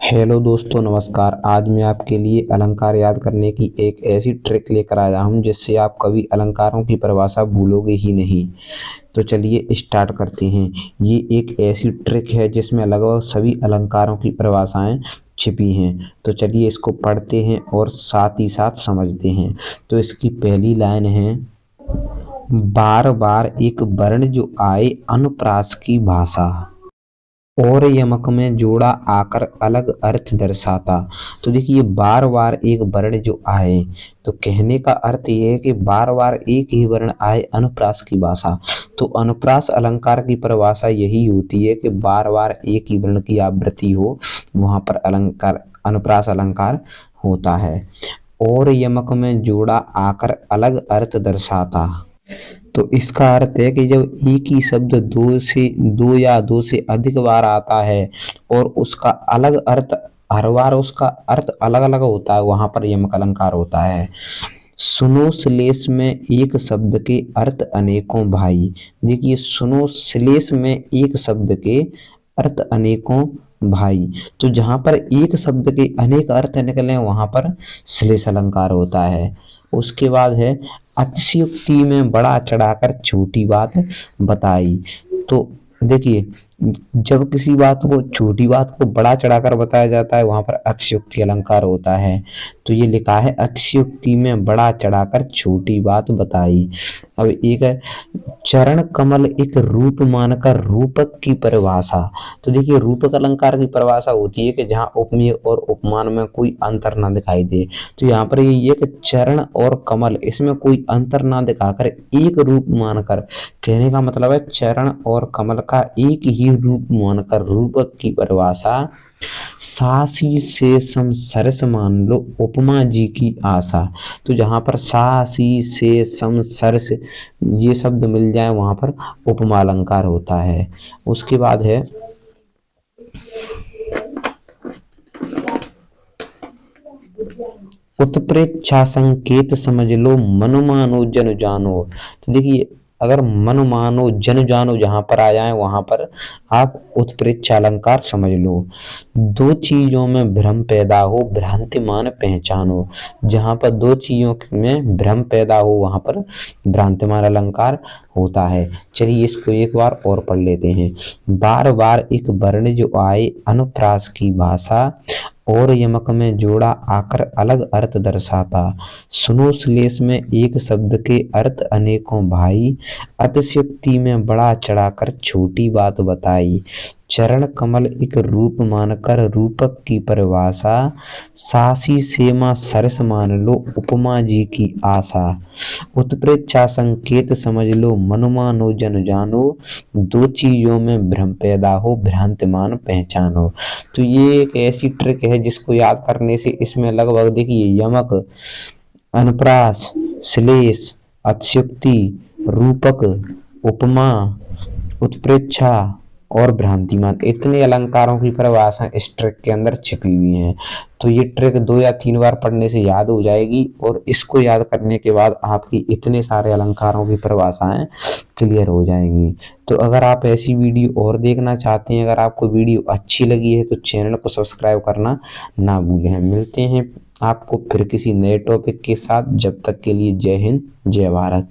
Hello दोस्तों, नमस्कार। आज मैं आपके लिए अलंकार याद करने की एक ऐसी ट्रिक लेकर आया हूँ जिससे आप कभी अलंकारों की परिभाषा भूलोगे ही नहीं। तो चलिए स्टार्ट करते हैं। ये एक ऐसी ट्रिक है जिसमें लगभग सभी अलंकारों की परिभाषाएं छिपी हैं। तो चलिए इसको पढ़ते हैं और साथ ही साथ समझते हैं। तो इसकी पहली लाइन है, बार बार एक वर्ण जो आए अनुप्रास की भाषा और यमक में जोड़ा आकर अलग अर्थ दर्शाता। तो देखिए बार बार एक वर्ण जो आए, तो कहने का अर्थ ये है कि बार बार एक ही वर्ण आए अनुप्रास की भाषा। तो अनुप्रास अलंकार की परिभाषा यही होती है कि बार बार एक ही वर्ण की आवृत्ति हो, वहां पर अलंकार अनुप्रास अलंकार होता है। और यमक में जोड़ा आकर अलग अर्थ दर्शाता, तो इसका अर्थ है कि जब एक ही शब्द दो या दो से अधिक बार आता है और उसका अलग अर्थ, हर बार उसका अर्थ अलग अलग होता है, वहां पर यमक अलंकार होता है। सुनो श्लेष में एक शब्द के अर्थ अनेकों भाई। देखिए सुनो श्लेष में एक शब्द के अर्थ अनेकों भाई, तो जहां पर एक शब्द के अनेक अर्थ निकले वहां पर श्लेष अलंकार होता है। उसके बाद है, अतिशयोक्ति में बड़ा चढ़ाकर छोटी बात बताई। तो देखिए जब किसी बात को, छोटी बात को बड़ा चढ़ाकर बताया जाता है, वहां पर अतिशयोक्ति अलंकार होता है। तो ये लिखा है, अतिशयोक्ति में बड़ा चढ़ाकर छोटी बात बताई। अब एक है, चरण कमल एक रूप मानकर रूपक की परिभाषा। तो देखिए रूपक अलंकार की परिभाषा होती है कि जहां उपमेय और उपमान में कोई अंतर ना दिखाई दे। तो यहाँ पर ये है कि चरण और कमल, इसमें कोई अंतर ना दिखाकर एक रूप मानकर, कहने का मतलब है चरण और कमल का एक ही रूप मानकर रूपक की परिभाषा। सासी से सम सरस मान लो उपमा जी की आशा। तो जहां पर सासी से सम सरस ये शब्द मिल जाए वहां पर उपमा अलंकार होता है। उसके बाद है, उत्प्रेक्षा संकेत समझ लो मनु मानो जन जानो। तो देखिए अगर मन मानो जन जानो जहां पर आ जाए वहां पर आप उत्प्रेक्षा अलंकार समझ लो। दो चीजों में भ्रम पैदा हो भ्रांतिमान पहचानो। जहां पर दो चीजों में भ्रम पैदा हो वहां पर भ्रांतिमान अलंकार होता है। चलिए इसको एक बार और पढ़ लेते हैं। बार बार एक वर्ण जो आए अनुप्रास की भाषा और यमक में जोड़ा आकर अलग अर्थ दर्शाता। सुनो श्लेष में एक शब्द के अर्थ अनेकों भाई, अतिशयोक्ति में बड़ा चढ़ाकर छोटी बात बताई। चरण कमल एक रूप मानकर रूपक की परिभाषा। सासी सेमा सरस मान लो उपमा जी की आशा। उत्प्रेक्षा संकेत समझ लो मनु मानो जन जानो। दो चीजों में भ्रम पैदा हो भ्रांतिमान पहचानो। तो ये एक ऐसी ट्रिक है जिसको याद करने से इसमें लगभग देखिए यमक, अनुप्रास, श्लेष, अतिशयोक्ति, रूपक, उपमा, उत्प्रेक्षा और भ्रांतिमान, इतने अलंकारों की परिभाषा इस ट्रिक के अंदर छिपी हुई हैं। तो ये ट्रिक 2 या 3 बार पढ़ने से याद हो जाएगी और इसको याद करने के बाद आपकी इतने सारे अलंकारों की परिभाषाएं क्लियर हो जाएंगी। तो अगर आप ऐसी वीडियो और देखना चाहते हैं, अगर आपको वीडियो अच्छी लगी है तो चैनल को सब्सक्राइब करना ना भूलें। मिलते हैं आपको फिर किसी नए टॉपिक के साथ। जब तक के लिए जय हिंद, जय भारत।